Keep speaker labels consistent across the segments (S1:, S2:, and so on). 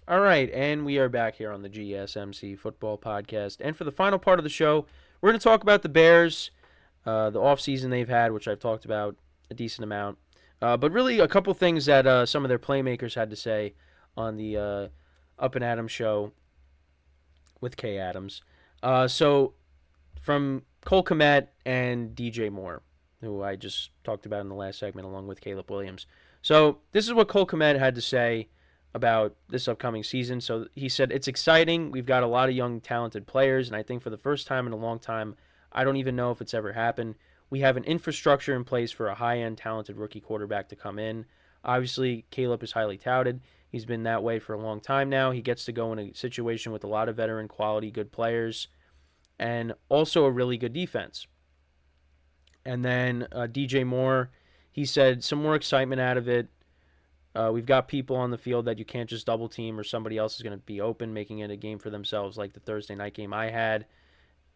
S1: All right, and we are back here on the GSMC Football Podcast. And for the final part of the show, we're going to talk about the Bears, the offseason they've had, which I've talked about a decent amount. But really, a couple things that some of their playmakers had to say on the Up and Adams show with Kay Adams. So, from Cole Kmet and D.J.Moore, who I just talked about in the last segment, along with Caleb Williams. So, this is what Cole Kmet had to say about this upcoming season. So he said, it's exciting. We've got a lot of young, talented players, and I think for the first time in a long time, I don't even know if it's ever happened. We have an infrastructure in place for a high-end, talented rookie quarterback to come in. Obviously, Caleb is highly touted. He's been that way for a long time now. He gets to go in a situation with a lot of veteran quality, good players, and also a really good defense. And then DJ Moore, he said, some more excitement out of it. We've got people on the field that you can't just double team or somebody else is going to be open, making it a game for themselves like the Thursday night game I had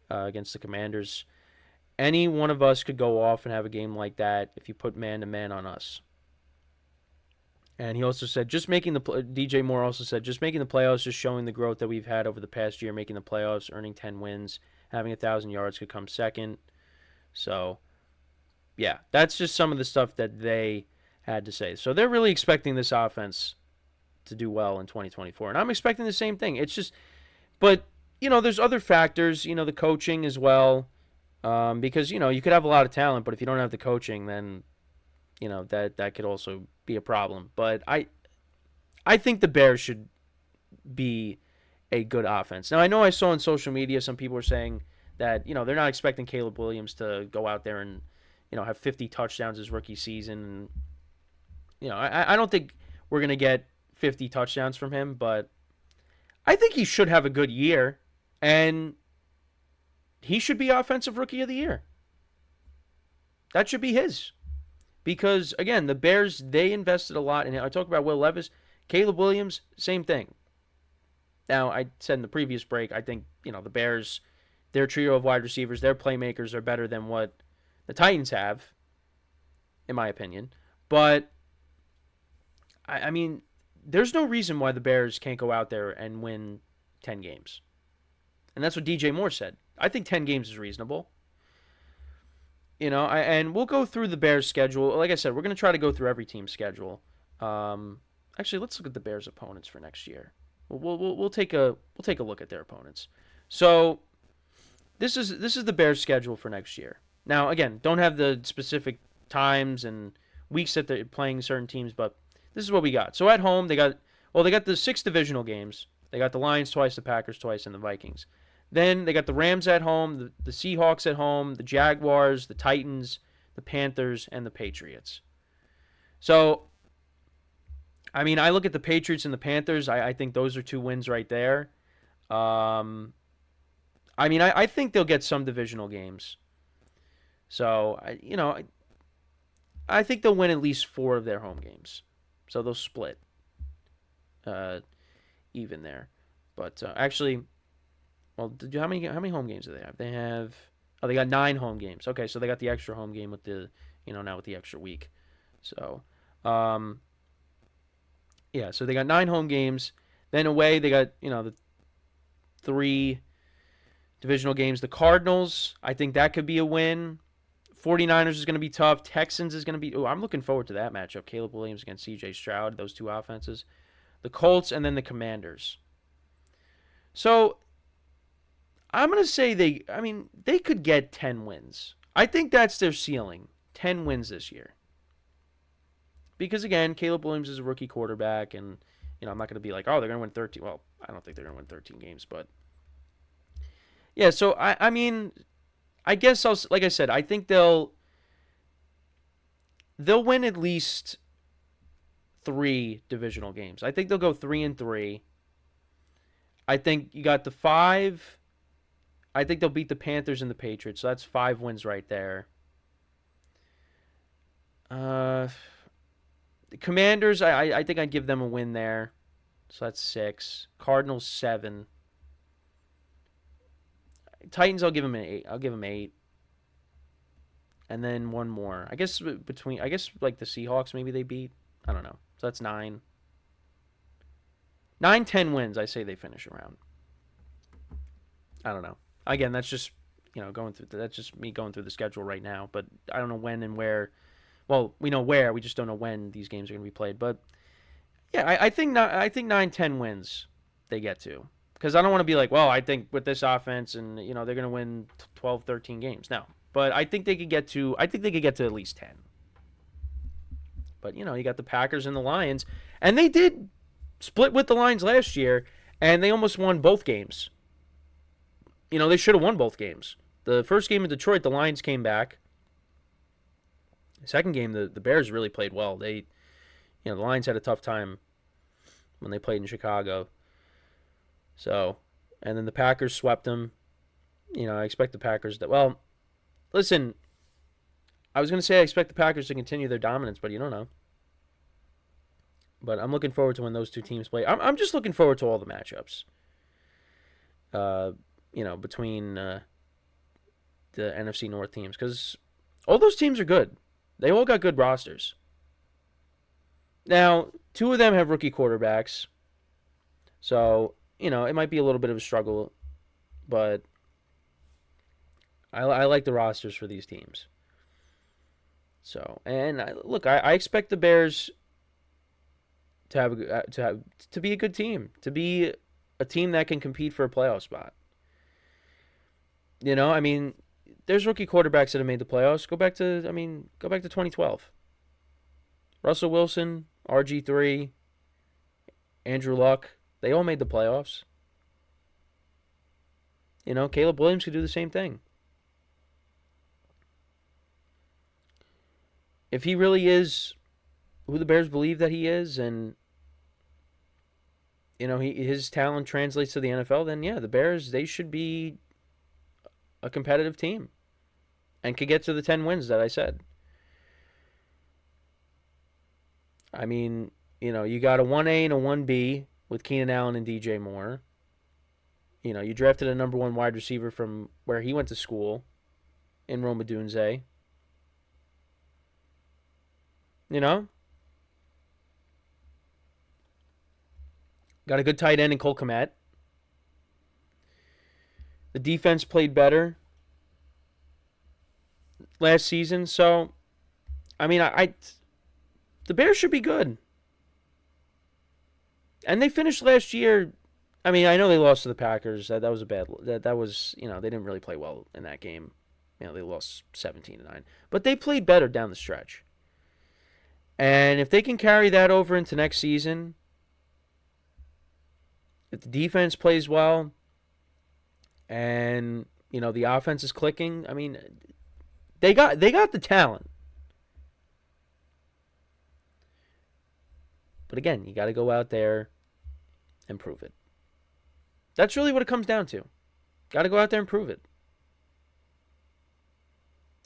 S1: against the Commanders. Any one of us could go off and have a game like that if you put man-to-man on us. And he also said, DJ Moore also said, just making the playoffs, just showing the growth that we've had over the past year, making the playoffs, earning 10 wins, having 1,000 yards could come second. So, yeah, that's just some of the stuff that they had to say. So they're really expecting this offense to do well in 2024. And I'm expecting the same thing. It's just, but, there's other factors, the coaching as well. Because, you could have a lot of talent, but if you don't have the coaching, then, that could also be a problem. But I think the Bears should be a good offense. Now, I know I saw on social media some people were saying that, they're not expecting Caleb Williams to go out there and, have 50 touchdowns his rookie season. I don't think we're going to get 50 touchdowns from him, but I think he should have a good year, and he should be Offensive Rookie of the Year. That should be his. Because, again, the Bears, they invested a lot in it. I talk about Will Levis. Caleb Williams, same thing. Now, I said in the previous break, I think, the Bears, their trio of wide receivers, their playmakers are better than what the Titans have, in my opinion. But I mean, there's no reason why the Bears can't go out there and win 10 games. And that's what DJ Moore said. I think 10 games is reasonable. And we'll go through the Bears' schedule. Like I said, we're going to try to go through every team's schedule. Actually, let's look at the Bears' opponents for next year. We'll take a look at their opponents. So this is the Bears' schedule for next year. Now, again, don't have the specific times and weeks that they're playing certain teams, but this is what we got. So at home, they got the 6 divisional games. They got the Lions twice, the Packers twice, and the Vikings. Then they got the Rams at home, the Seahawks at home, the Jaguars, the Titans, the Panthers, and the Patriots. So, I mean, I look at the Patriots and the Panthers. I think those are 2 wins right there. I mean, I think they'll get some divisional games. So, I think they'll win at least 4 of their home games. So they'll split even there. But actually, well, how many home games do they have? They got 9 home games. Okay, so they got the extra home game with now with the extra week. So, yeah, so they got 9 home games. Then away, they got, the 3 divisional games. The Cardinals, I think that could be a win. 49ers is going to be tough. Texans is going to be... Oh, I'm looking forward to that matchup. Caleb Williams against C.J. Stroud, those 2 offenses. The Colts and then the Commanders. So, I'm going to say they could get 10 wins. I think that's their ceiling. 10 wins this year. Because, again, Caleb Williams is a rookie quarterback, and, I'm not going to be like, oh, they're going to win 13. Well, I don't think they're going to win 13 games, but... Yeah, so, I mean... I guess like I said, I think they'll win at least 3 divisional games. I think they'll go 3-3. I think you got the 5. I think they'll beat the Panthers and the Patriots. So that's 5 wins right there. The Commanders, I think I'd give them a win there. So that's 6. Cardinals 7. Titans, I'll give them an 8. I'll give them 8. And then one more. I guess like the Seahawks, maybe they beat. I don't know. So that's 9. 9-10 wins, I say they finish around. I don't know. Again, that's just that's just me going through the schedule right now. But I don't know when and where. Well, we know where. We just don't know when these games are going to be played. But yeah, I think 9-10 wins they get to. Because I don't want to be like, well, I think with this offense and they're going to win 12, 13 games. No, but I think they could get to. I think they could get to at least 10. But you got the Packers and the Lions, and they did split with the Lions last year, and they almost won both games. They should have won both games. The first game in Detroit, the Lions came back. The second game, the Bears really played well. The Lions had a tough time when they played in Chicago. So, and then the Packers swept them. I expect the Packers to. Well, listen, I was going to say I expect the Packers to continue their dominance, but you don't know. But I'm looking forward to when those two teams play. I'm just looking forward to all the matchups. Between the NFC North teams, because all those teams are good. They all got good rosters. Now, two of them have rookie quarterbacks, so it might be a little bit of a struggle, but I like the rosters for these teams. So, and I expect the Bears to be a good team, to be a team that can compete for a playoff spot. There's rookie quarterbacks that have made the playoffs. Go back to 2012. Russell Wilson, RG3, Andrew Luck, they all made the playoffs. Caleb Williams could do the same thing. If he really is who the Bears believe that he is, and his talent translates to the NFL, then yeah, the Bears, they should be a competitive team and could get to the 10 wins that I said. You got a 1A and a 1B with Keenan Allen and D.J.Moore. You drafted a number 1 wide receiver from where he went to school in Rome Odunze. Got a good tight end in Cole Kmet. The defense played better last season, so the Bears should be good. And they finished last year. I know they lost to the Packers. That was a bad. That was they didn't really play well in that game. They lost 17-9, but they played better down the stretch. And if they can carry that over into next season, if the defense plays well, and the offense is clicking, they got the talent. But again, you got to go out there and prove it. That's really what it comes down to. Got to go out there and prove it.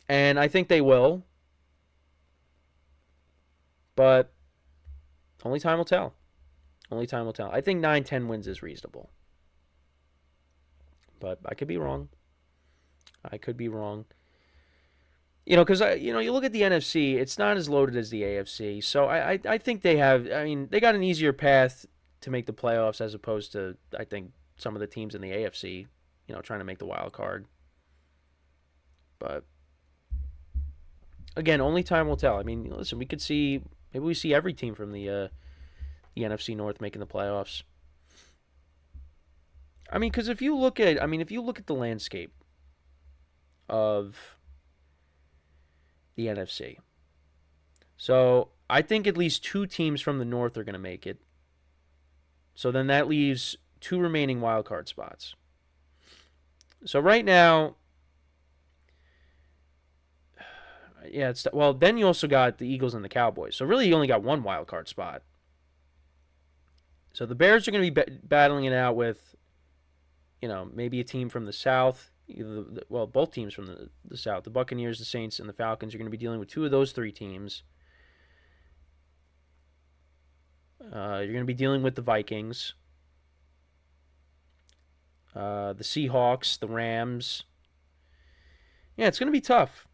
S1: And I think they will. But only time will tell. Only time will tell. I think 9-10 wins is reasonable. But I could be wrong. Because you look at the NFC, it's not as loaded as the AFC. So I think they have. They got an easier path to make the playoffs as opposed to I think some of the teams in the AFC, trying to make the wild card. But again, only time will tell. Listen, we could see maybe we see every team from the NFC North making the playoffs. Because if you look at the landscape of the NFC, so I think at least 2 teams from the North are going to make it. So then that leaves 2 remaining wildcard spots. So right now, yeah, then you also got the Eagles and the Cowboys. So really, you only got 1 wildcard spot. So the Bears are going to be battling it out with, maybe a team from the South. Both teams from the South. The Buccaneers, the Saints, and the Falcons are going to be dealing with 2 of those 3 teams. You're going to be dealing with the Vikings, the Seahawks, the Rams. Yeah, it's going to be tough.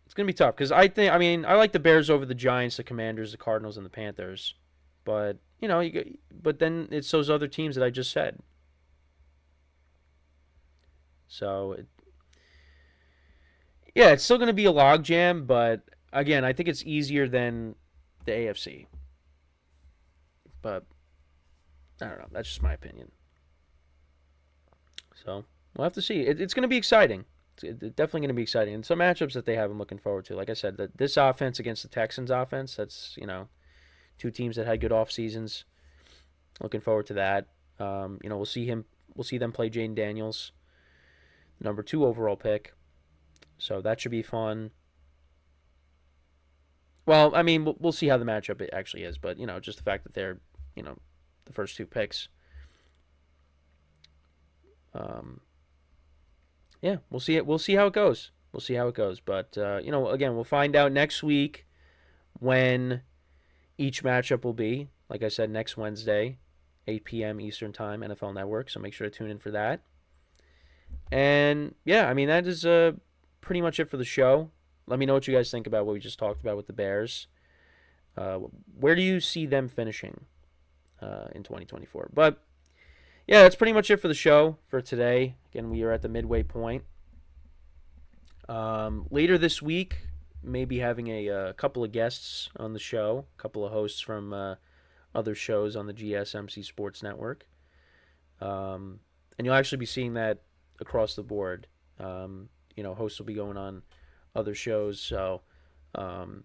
S1: It's going to be tough because I like the Bears over the Giants, the Commanders, the Cardinals, and the Panthers. But but then it's those other teams that I just said. So, yeah, it's still going to be a logjam, but again, I think it's easier than the AFC. But I don't know. That's just my opinion. So we'll have to see. It's going to be exciting. It's definitely going to be exciting. And some matchups that they have, I'm looking forward to. Like I said, this offense against the Texans offense, that's, two teams that had good off seasons. Looking forward to that. We'll see them play Jaden Daniels, number 2 overall pick. So that should be fun. Well, I mean, we'll see how the matchup it actually is, but just the fact that they're, the first 2 picks. Yeah, we'll see it. We'll see how it goes. We'll see how it goes. But again, we'll find out next week when each matchup will be. Like I said, next Wednesday, 8 p.m. Eastern Time, NFL Network. So make sure to tune in for that. And yeah, I mean that is pretty much it for the show. Let me know what you guys think about what we just talked about with the Bears. Where do you see them finishing in 2024? But yeah, that's pretty much it for the show for today. Again, we are at the midway point. Later this week, maybe having a couple of guests on the show, a couple of hosts from other shows on the GSMC Sports Network. And you'll actually be seeing that across the board. Hosts will be going on other shows. So it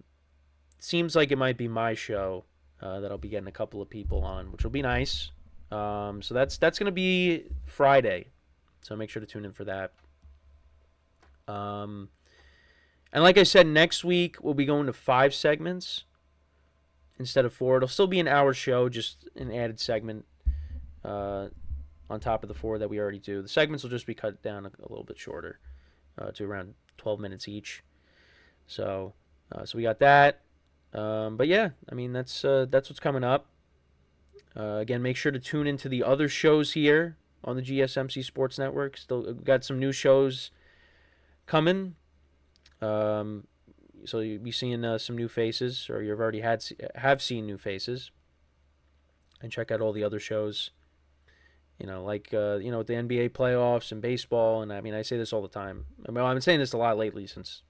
S1: seems like it might be my show that I'll be getting a couple of people on, which will be nice. So that's going to be Friday. So make sure to tune in for that. And like I said, next week we'll be going to 5 segments instead of 4. It'll still be an hour show, just an added segment on top of the 4 that we already do. The segments will just be cut down a little bit shorter to around 12 minutes each. So we got that. But yeah, I mean that's what's coming up. Again, make sure to tune into the other shows here on the GSMC Sports Network. Still got some new shows coming. So you'll be seeing some new faces, or you've already have seen new faces. And check out all the other shows. With the NBA playoffs and baseball. And I mean, I say this all the time. I mean, I've been saying this a lot lately since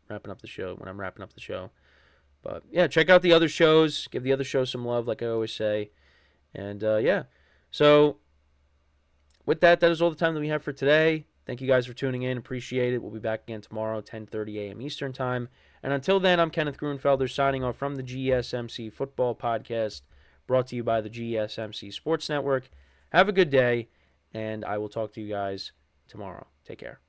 S1: wrapping up the show. When I'm wrapping up the show. But yeah, check out the other shows. Give the other shows some love, like I always say. And yeah, so with that is all the time that we have for today. Thank you guys for tuning in. Appreciate it. We'll be back again tomorrow, 10:30 a.m. Eastern Time. And until then, I'm Kenneth Grunfelder signing off from the GSMC Football Podcast, brought to you by the GSMC Sports Network. Have a good day, and I will talk to you guys tomorrow. Take care.